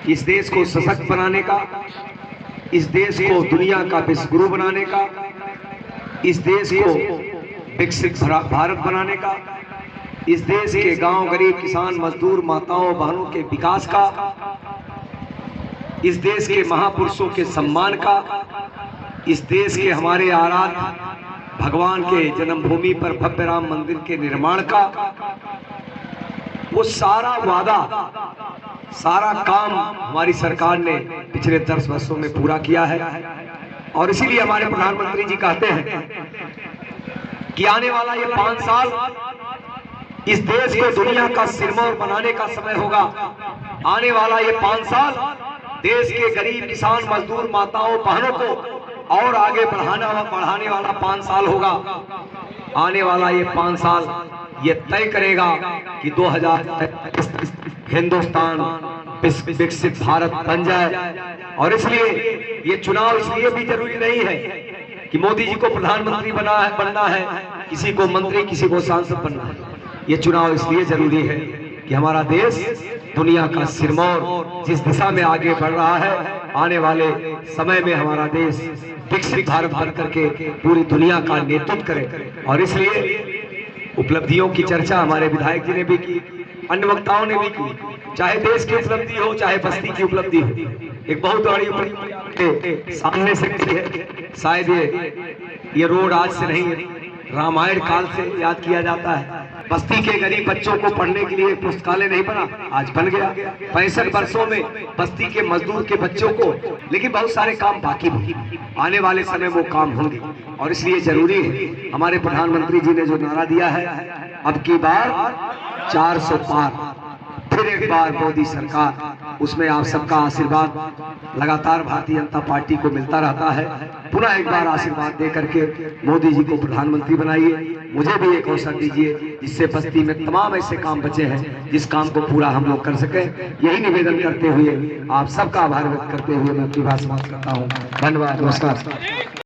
इस देश को सशक्त बनाने का, इस देश को दुनिया का विश्व गुरु बनाने का, इस देश को विकसित भारत बनाने का, इस देश के गांव, गरीब, किसान, मजदूर, माताओं, बहनों के विकास का, इस देश के महापुरुषों के सम्मान का, इस देश के हमारे आराध्य भगवान के जन्मभूमि पर भव्य राम मंदिर के निर्माण का, वो सारा वादा, सारा काम हमारी सरकार ने पिछले 10 वर्षों में पूरा किया है। और इसीलिए हमारे प्रधानमंत्री जी कहते हैं कि आने वाला ये 5 साल इस देश को दुनिया का सिरमौर बनाने का समय होगा। आने वाला ये 5 साल देश के गरीब, किसान, मजदूर, माताओं, बहनों को और आगे बढ़ाने वाला 5 साल होगा। आने वाला ये 5 साल ये तय करेगा कि 2030 हिंदुस्तान विकसित भारत बन जाए। और इसलिए ये चुनाव इसलिए भी जरूरी नहीं है कि मोदी जी को प्रधानमंत्री बनना है, किसी को मंत्री, किसी को सांसद बनना है। ये चुनाव इसलिए जरूरी है कि हमारा देश दुनिया का सिरमौर जिस दिशा में आगे बढ़ रहा है, आने वाले समय में हमारा देश विकसित भारत बन करके पूरी दुनिया का नेतृत्व करे। और इसलिए उपलब्धियों की चर्चा हमारे विधायक जी ने भी की, अन्य वक्ताओं ने भी की, चाहे देश की उपलब्धि हो, चाहे बस्ती की उपलब्धि हो। एक बहुत बड़ी उपलब्धि सामने से है। शायद ये रोड आज से नहीं, रामायण काल से याद किया जाता है। बस्ती के गरीब बच्चों को पढ़ने के लिए पुस्तकालय नहीं बना, आज बन गया। 65 वर्षों में बस्ती के मजदूर के बच्चों को, लेकिन बहुत सारे काम बाकी हैं, आने वाले समय वो काम होंगे। और इसलिए जरूरी है, हमारे प्रधानमंत्री जी ने जो नारा दिया है, अब की बार 400 पार, फिर एक बार मोदी सरकार, उसमें आप सबका आशीर्वाद लगातार भारतीय जनता पार्टी को मिलता रहता है। पुनः एक बार आशीर्वाद दे करके मोदी जी को प्रधानमंत्री बनाइए। मुझे भी एक अवसर दीजिए जिससे बस्ती में तमाम ऐसे काम बचे हैं जिस काम को पूरा हम लोग कर सकें। यही निवेदन करते हुए, आप सबका आभार व्यक्त करते हुए मैं अपनी बात समाप्त करता हूँ। धन्यवाद, नमस्कार।